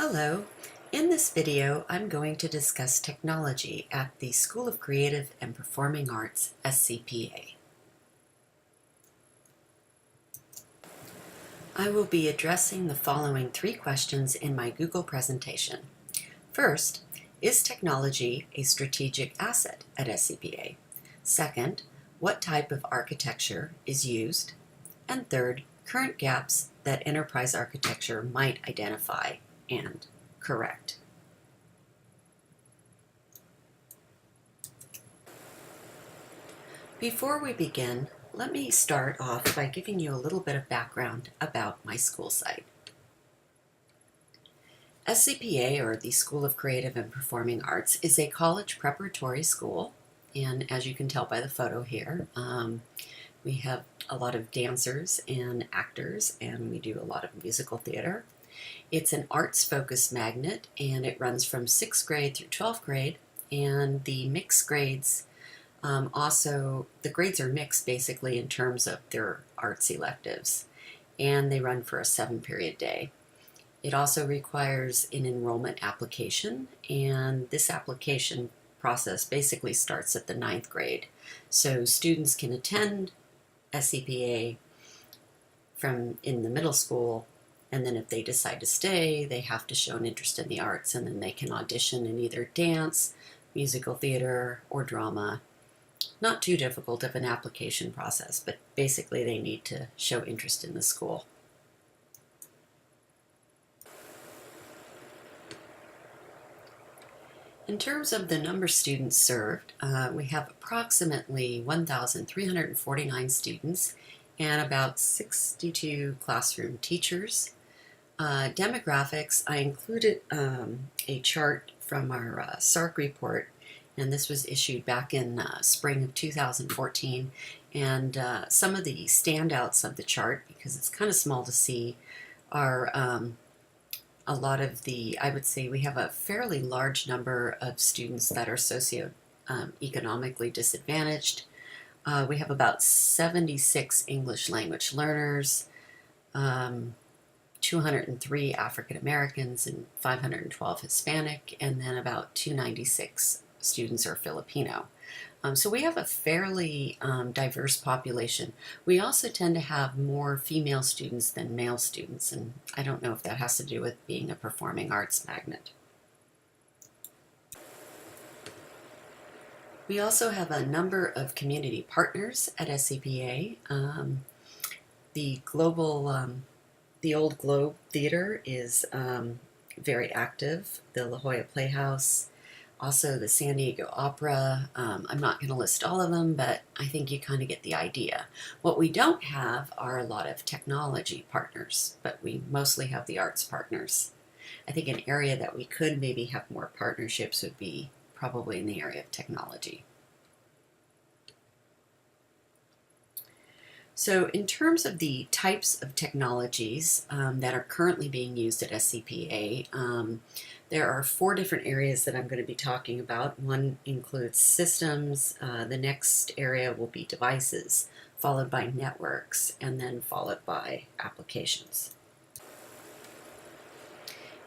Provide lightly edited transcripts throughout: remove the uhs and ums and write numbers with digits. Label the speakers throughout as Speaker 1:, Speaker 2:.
Speaker 1: Hello. In this video, I'm going to discuss technology at the School of Creative and Performing Arts, SCPA. I will be addressing the following three questions in my Google presentation. First, is technology a strategic asset at SCPA? Second, what type of architecture is used? And third, current gaps that enterprise architecture might identify and correct. Before we begin, let me start off by giving you a little bit of background about my school site. SCPA, or the School of Creative and Performing Arts, is a college preparatory school, and as you can tell by the photo here, we have a lot of dancers and actors, and we do a lot of musical theater. It's an arts-focused magnet, and it runs from 6th grade through 12th grade, and the mixed grades the grades are mixed basically in terms of their arts electives, and they run for a 7-period day. It also requires an enrollment application, and this application process basically starts at the 9th grade. So students can attend SCPA in the middle school, and then if they decide to stay, they have to show an interest in the arts, and then they can audition in either dance, musical theater, or drama. Not too difficult of an application process, but basically they need to show interest in the school. In terms of the number of students served, we have approximately 1,349 students and about 62 classroom teachers. Demographics, I included a chart from our SARC report, and this was issued back in spring of 2014. And some of the standouts of the chart, because it's kind of small to see, are a lot of I would say we have a fairly large number of students that are socioeconomically disadvantaged. We have about 76 English language learners, 203 African Americans, and 512 Hispanic, and then about 296 students are Filipino. So we have a fairly diverse population. We also tend to have more female students than male students, and I don't know if that has to do with being a performing arts magnet. We also have a number of community partners at SCPA. The Old Globe Theater is very active, the La Jolla Playhouse, also the San Diego Opera. I'm not going to list all of them, but I think you kind of get the idea. What we don't have are a lot of technology partners, but we mostly have the arts partners. I think an area that we could maybe have more partnerships would be probably in the area of technology. So in terms of the types of technologies that are currently being used at SCPA, there are 4 different areas that I'm going to be talking about. One includes systems, the next area will be devices, followed by networks, and then followed by applications.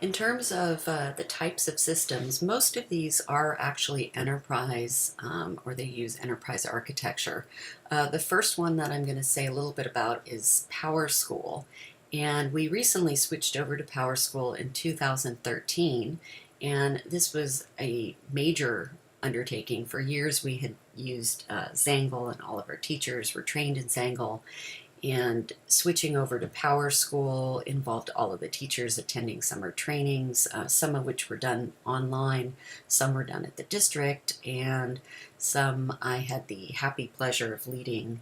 Speaker 1: In terms of the types of systems, most of these are actually enterprise, or they use enterprise architecture. The first one that I'm going to say a little bit about is PowerSchool. And we recently switched over to PowerSchool in 2013, and this was a major undertaking. For years we had used Zangle, and all of our teachers were trained in Zangle, and switching over to PowerSchool involved all of the teachers attending summer trainings, some of which were done online, some were done at the district, and some I had the happy pleasure of leading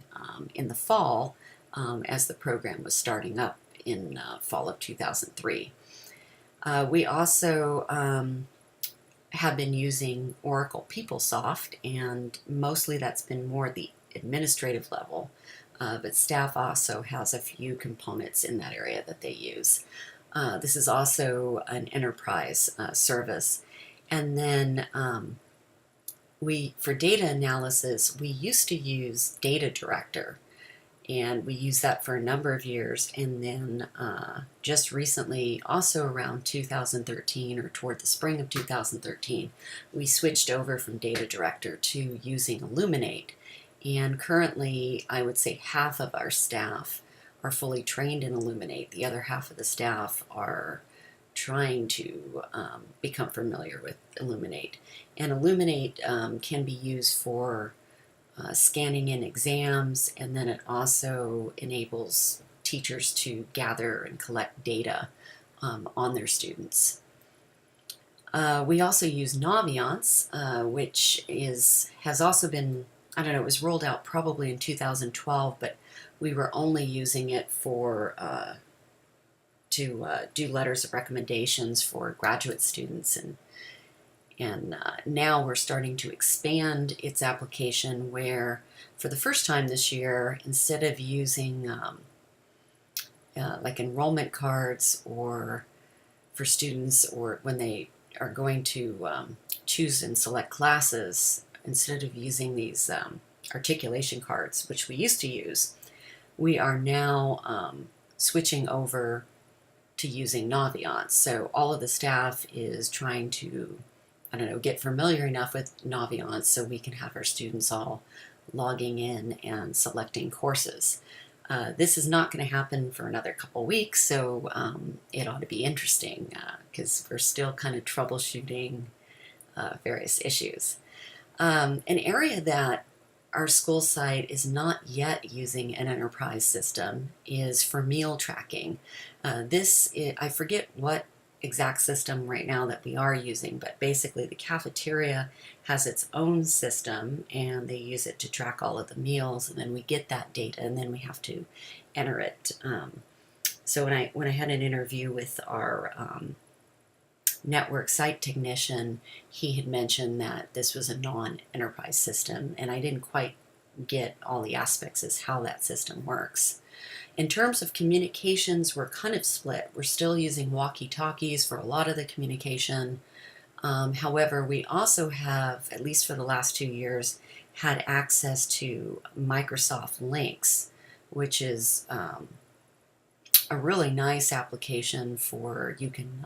Speaker 1: in the fall as the program was starting up in fall of 2003. We also have been using Oracle PeopleSoft, and mostly that's been more at the administrative level, but staff also has a few components in that area that they use. This is also an enterprise service. And then for data analysis, we used to use Data Director. and we used that for a number of years. And then just recently, also around 2013 or toward the spring of 2013, we switched over from Data Director to using Elluminate. And currently, I would say half of our staff are fully trained in Elluminate. The other half of the staff are trying to become familiar with Elluminate. And Elluminate can be used for scanning in exams, and then it also enables teachers to gather and collect data on their students. We also use Naviance, which has also been, I don't know, it was rolled out probably in 2012, but we were only using it for to do letters of recommendations for graduate students, and now we're starting to expand its application where, for the first time this year, instead of using like enrollment cards or for students or when they are going to choose and select classes, instead of using these articulation cards, which we used to use, we are now switching over to using Naviance. So all of the staff is trying to, I don't know, get familiar enough with Naviance so we can have our students all logging in and selecting courses. This is not going to happen for another couple weeks, so it ought to be interesting because we're still kind of troubleshooting various issues. An area that our school site is not yet using an enterprise system is for meal tracking. I forget what exact system right now that we are using, but basically the cafeteria has its own system and they use it to track all of the meals, and then we get that data and then we have to enter it. So when I had an interview with our network site technician, he had mentioned that this was a non-enterprise system, and I didn't quite get all the aspects as how that system works. In terms of communications, we're kind of split. We're still using walkie-talkies for a lot of the communication. However, we also have, at least for the last 2 years, had access to Microsoft Lynx, which is a really nice application for, you can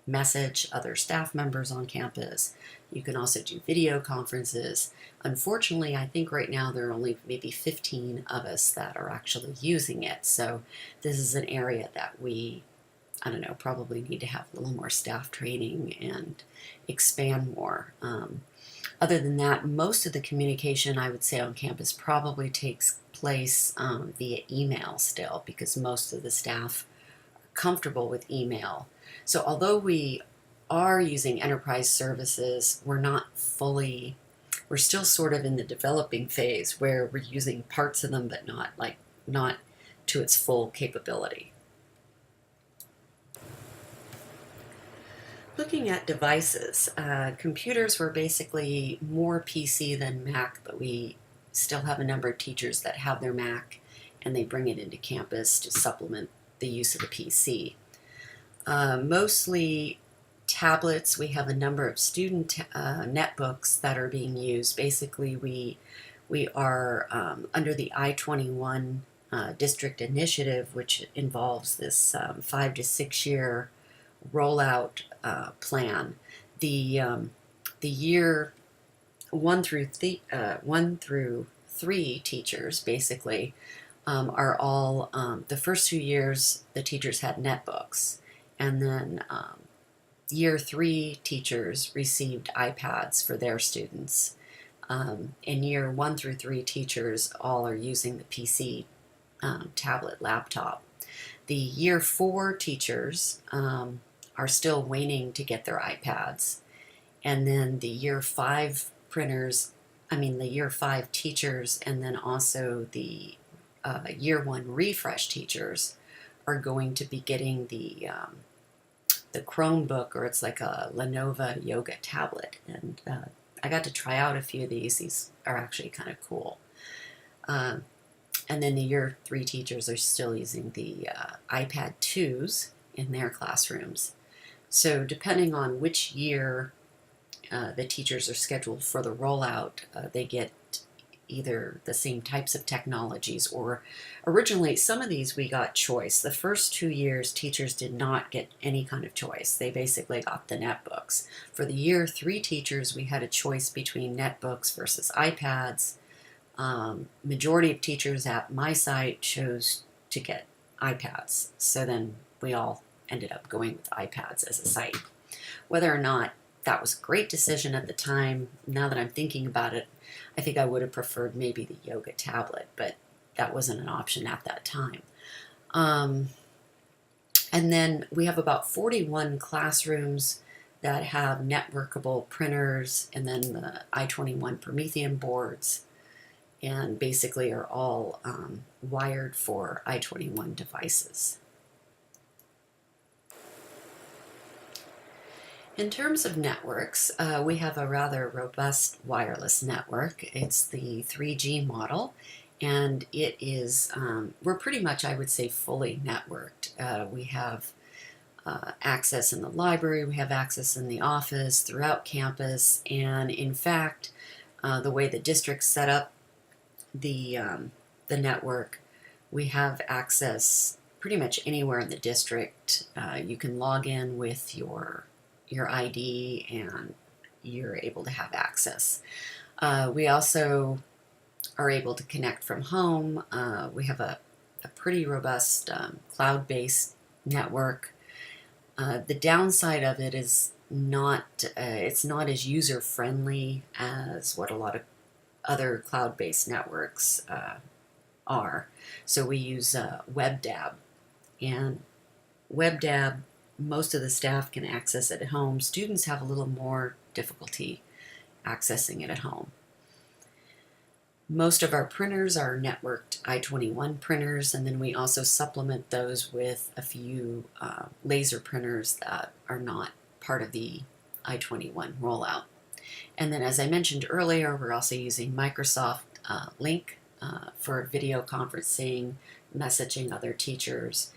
Speaker 1: message other staff members on campus. You can also do video conferences. Unfortunately, I think right now there are only maybe 15 of us that are actually using it. So this is an area that we, I don't know, probably need to have a little more staff training and expand more. Other than that, most of the communication, I would say, on campus probably takes place via email still, because most of the staff are comfortable with email. So although we are using enterprise services, we're still sort of in the developing phase where we're using parts of them, but not to its full capability. Looking at devices, computers were basically more PC than Mac, but we still have a number of teachers that have their Mac and they bring it into campus to supplement the use of the PC. Mostly tablets. We have a number of student netbooks that are being used. Basically, we are under the I-21 district initiative, which involves this 5 to 6 year rollout plan. The year 1 through 3 teachers basically are all, the first 2 years the teachers had netbooks, and then year 3 teachers received iPads for their students. In year 1 through 3 teachers all are using the PC tablet laptop. The year 4 teachers are still waiting to get their iPads. And then the year 5 the year 5 teachers, and then also the year 1 refresh teachers are going to be getting the Chromebook, or it's like a Lenovo Yoga tablet. And I got to try out a few of these. These are actually kind of cool. And then the year 3 teachers are still using the iPad 2s in their classrooms. So depending on which year the teachers are scheduled for the rollout, they get either the same types of technologies, or originally some of these we got choice. The first 2 years teachers did not get any kind of choice. They basically got the netbooks. For the year 3 teachers, we had a choice between netbooks versus iPads. Majority of teachers at my site chose to get iPads, so then we all ended up going with iPads as a site. Whether or not that was a great decision at the time, now that I'm thinking about it, I think I would have preferred maybe the Yoga tablet, but that wasn't an option at that time. And then we have about 41 classrooms that have networkable printers, and then the i21 Promethean boards, and basically are all wired for i21 devices. In terms of networks, we have a rather robust wireless network. It's the 3G model, and it is, we're pretty much, I would say, fully networked. We have access in the library, we have access in the office, throughout campus, and in fact, the way the district's set up the network, we have access pretty much anywhere in the district. You can log in with your ID and you're able to have access. We also are able to connect from home. We have a pretty robust cloud-based network. The downside of it is it's not as user-friendly as what a lot of other cloud-based networks are. So we use WebDAV, and WebDAV, most of the staff can access it at home. Students have a little more difficulty accessing it at home. Most of our printers are networked i21 printers, and then we also supplement those with a few laser printers that are not part of the i21 rollout. And then, as I mentioned earlier, we're also using Microsoft Link for video conferencing, messaging other teachers,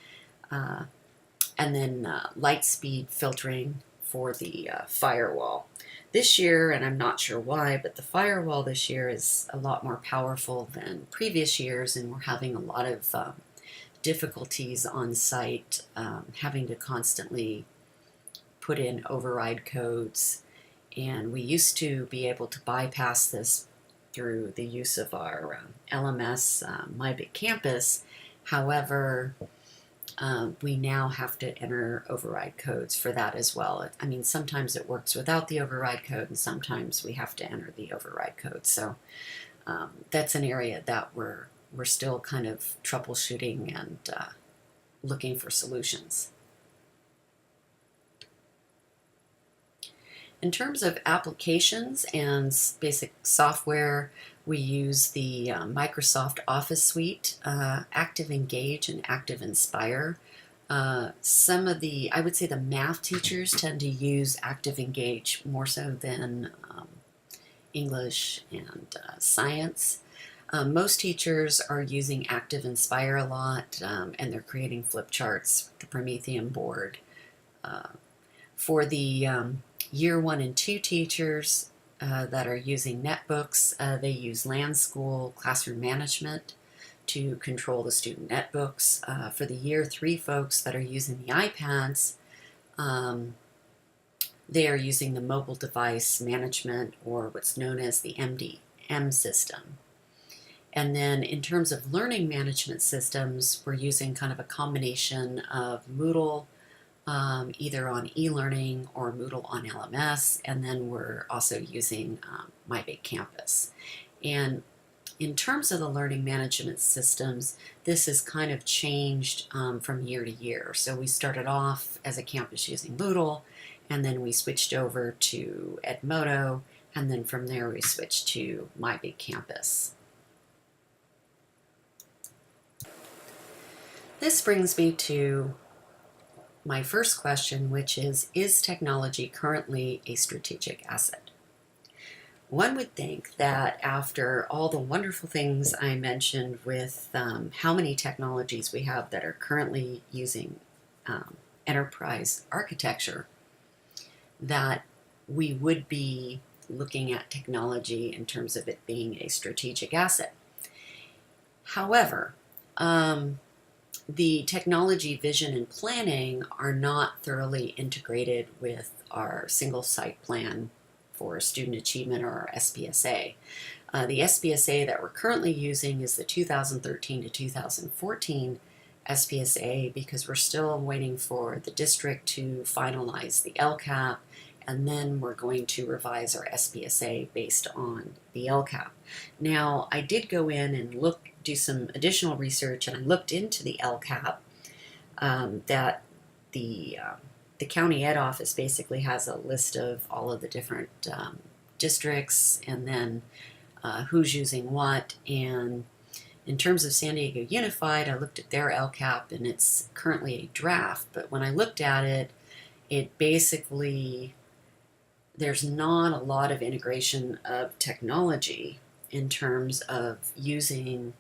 Speaker 1: and then light speed filtering for the firewall. This year, and I'm not sure why, but the firewall this year is a lot more powerful than previous years, and we're having a lot of difficulties on site, having to constantly put in override codes. And we used to be able to bypass this through the use of our LMS, MyBigCampus. However, we now have to enter override codes for that as well. I mean, sometimes it works without the override code, and sometimes we have to enter the override code. So that's an area that we're still kind of troubleshooting and looking for solutions. In terms of applications and basic software, we use the Microsoft Office Suite, ActiveEngage and ActiveInspire. Some of the, I would say the math teachers tend to use ActiveEngage more so than English and science. Most teachers are using ActiveInspire a lot, and they're creating flip charts, the Promethean board. For the Year 1 and 2 teachers that are using netbooks, they use LandSchool Classroom Management to control the student netbooks. For the Year 3 folks that are using the iPads, they are using the Mobile Device Management, or what's known as the MDM system. And then in terms of learning management systems, we're using kind of a combination of Moodle, either on e-learning or Moodle on LMS, and then we're also using MyBigCampus. And in terms of the learning management systems, this has kind of changed from year to year. So we started off as a campus using Moodle, and then we switched over to Edmodo, and then from there we switched to MyBigCampus. This brings me to my first question, which is technology currently a strategic asset? One would think that after all the wonderful things I mentioned with how many technologies we have that are currently using enterprise architecture, that we would be looking at technology in terms of it being a strategic asset. However, the technology vision and planning are not thoroughly integrated with our single site plan for student achievement, or our SBSA. The SBSA that we're currently using is the 2013 to 2014 SBSA, because we're still waiting for the district to finalize the LCAP, and then we're going to revise our SBSA based on the LCAP. Now, I did go in and do some additional research, and I looked into the LCAP that the county ed office basically has a list of all of the different districts, and then who's using what. And in terms of San Diego Unified, I looked at their LCAP, and it's currently a draft. But when I looked at it, it basically, there's not a lot of integration of technology in terms of using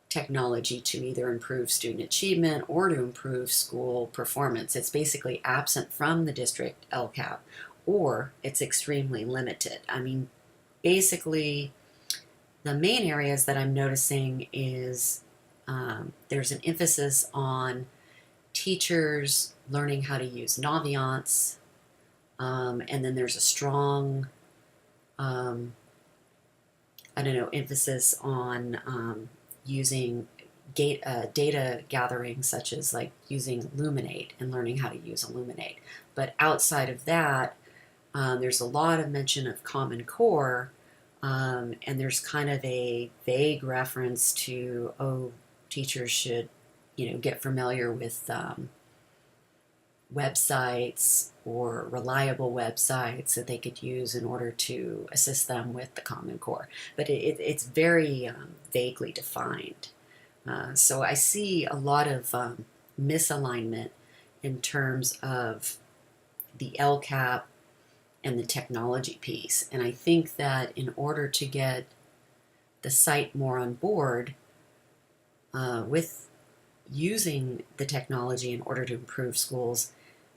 Speaker 1: technology to either improve student achievement or to improve school performance. It's basically absent from the district LCAP, or it's extremely limited. I mean, basically, the main areas that I'm noticing is there's an emphasis on teachers learning how to use Naviance, and then there's a strong, emphasis on using data gathering, such as like using Elluminate and learning how to use Elluminate. But outside of that, there's a lot of mention of Common Core, and there's kind of a vague reference to, teachers should, get familiar with websites or reliable websites that they could use in order to assist them with the Common Core. But it's very vaguely defined. So I see a lot of misalignment in terms of the LCAP and the technology piece. And I think that in order to get the site more on board with using the technology in order to improve schools,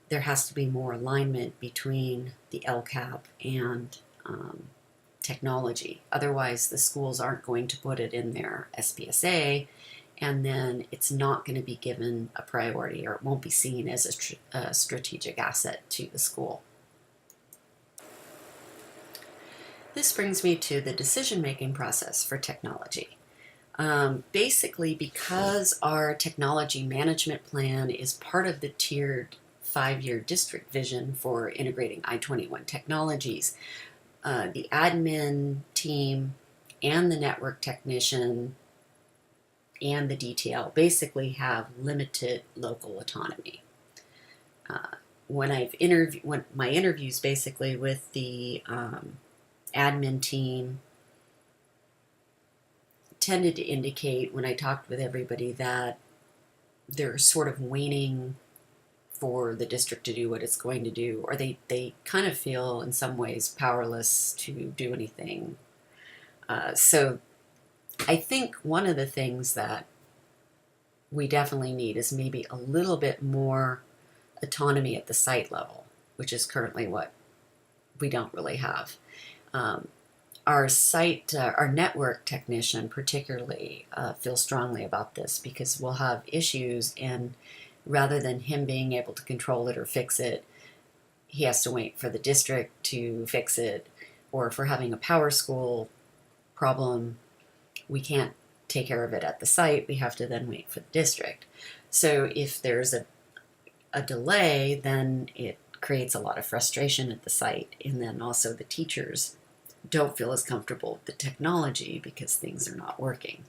Speaker 1: there has to be more alignment between the LCAP and technology. Otherwise, the schools aren't going to put it in their SBSA, and then it's not going to be given a priority, or it won't be seen as a strategic asset to the school. This brings me to the decision-making process for technology. Basically, because our technology management plan is part of the tiered 5-year district vision for integrating I-21 technologies, the admin team and the network technician and the DTL basically have limited local autonomy. When my interviews basically with the admin team tended to indicate, when I talked with everybody, that they're sort of waiting for the district to do what it's going to do, or they kind of feel in some ways powerless to do anything. So I think one of the things that we definitely need is maybe a little bit more autonomy at the site level, which is currently what we don't really have. Our network technician particularly feels strongly about this, because we'll have issues, and rather than him being able to control it or fix it, he has to wait for the district to fix it. Or if we're having a power school problem, we can't take care of it at the site. We have to then wait for the district. So if there's a delay, then it creates a lot of frustration at the site, and then also the teachers don't feel as comfortable with the technology because things are not working.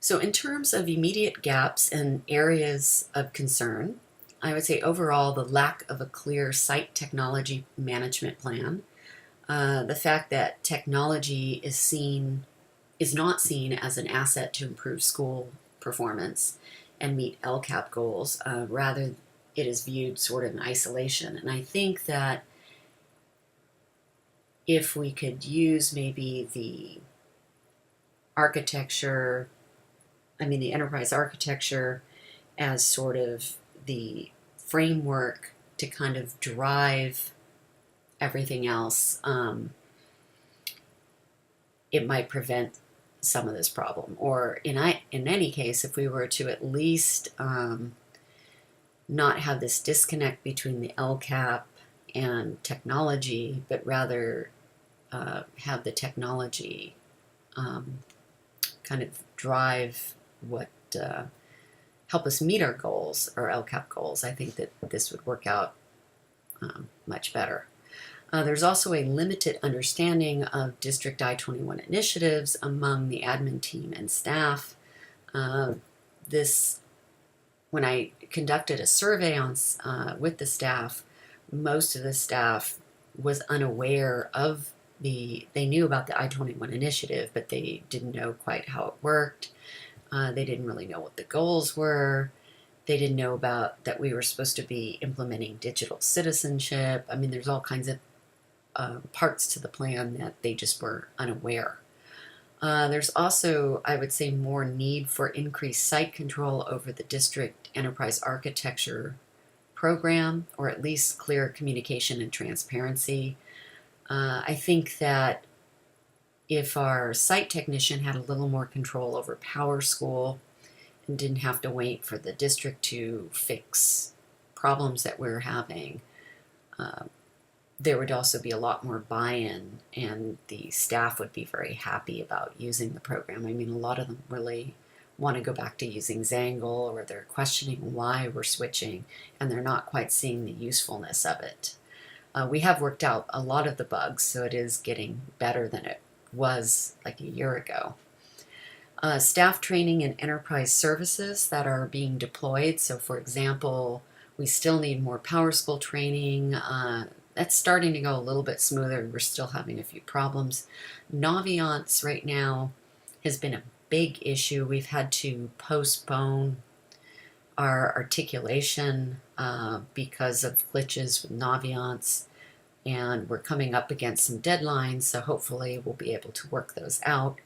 Speaker 1: So in terms of immediate gaps and areas of concern, I would say overall the lack of a clear site technology management plan, the fact that technology is not seen as an asset to improve school performance and meet LCAP goals. Rather, it is viewed sort of in isolation. And I think that if we could use maybe the architecture the enterprise architecture as sort of the framework to kind of drive everything else, it might prevent some of this problem. Or in any case, if we were to at least not have this disconnect between the LCAP and technology, but rather have the technology kind of drive what help us meet our goals, our LCAP goals, I think that this would work out much better. There's also a limited understanding of District I-21 initiatives among the admin team and staff. When I conducted a survey on with the staff, most of the staff was unaware of they knew about the I-21 initiative, but they didn't know quite how it worked. They didn't really know what the goals were. They didn't know about that we were supposed to be implementing digital citizenship. I mean, there's all kinds of parts to the plan that they just were unaware. There's also, I would say, more need for increased site control over the district enterprise architecture program, or at least clear communication and transparency. I think that if our site technician had a little more control over PowerSchool and didn't have to wait for the district to fix problems that we're having, there would also be a lot more buy-in, and the staff would be very happy about using the program. I mean, a lot of them really want to go back to using Zangle, or they're questioning why we're switching, and they're not quite seeing the usefulness of it. We have worked out a lot of the bugs, so it is getting better than it was like a year ago. Staff training and enterprise services that are being deployed. So, for example, we still need more PowerSchool training. That's starting to go a little bit smoother. We're still having a few problems. Naviance right now has been a big issue. We've had to postpone our articulation because of glitches with Naviance, and we're coming up against some deadlines, so hopefully we'll be able to work those out.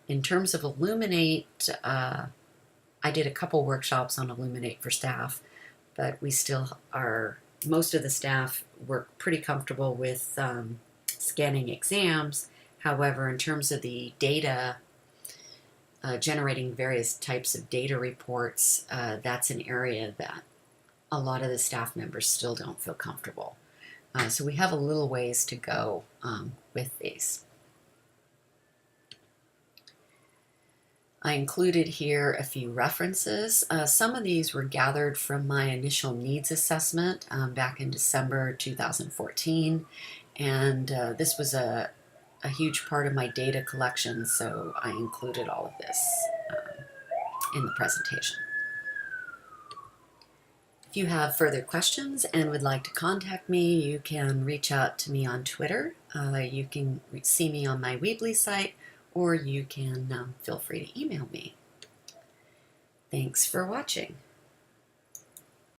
Speaker 1: In terms of Elluminate, I did a couple workshops on Elluminate for staff, but we still are, most of the staff were pretty comfortable with scanning exams. However, in terms of the data, generating various types of data reports, that's an area that a lot of the staff members still don't feel comfortable. So we have a little ways to go with these. I included here a few references. Some of these were gathered from my initial needs assessment back in December 2014, and this was a huge part of my data collection, so I included all of this in the presentation. If you have further questions and would like to contact me, you can reach out to me on Twitter. You can see me on my Weebly site, or you can feel free to email me. Thanks for watching.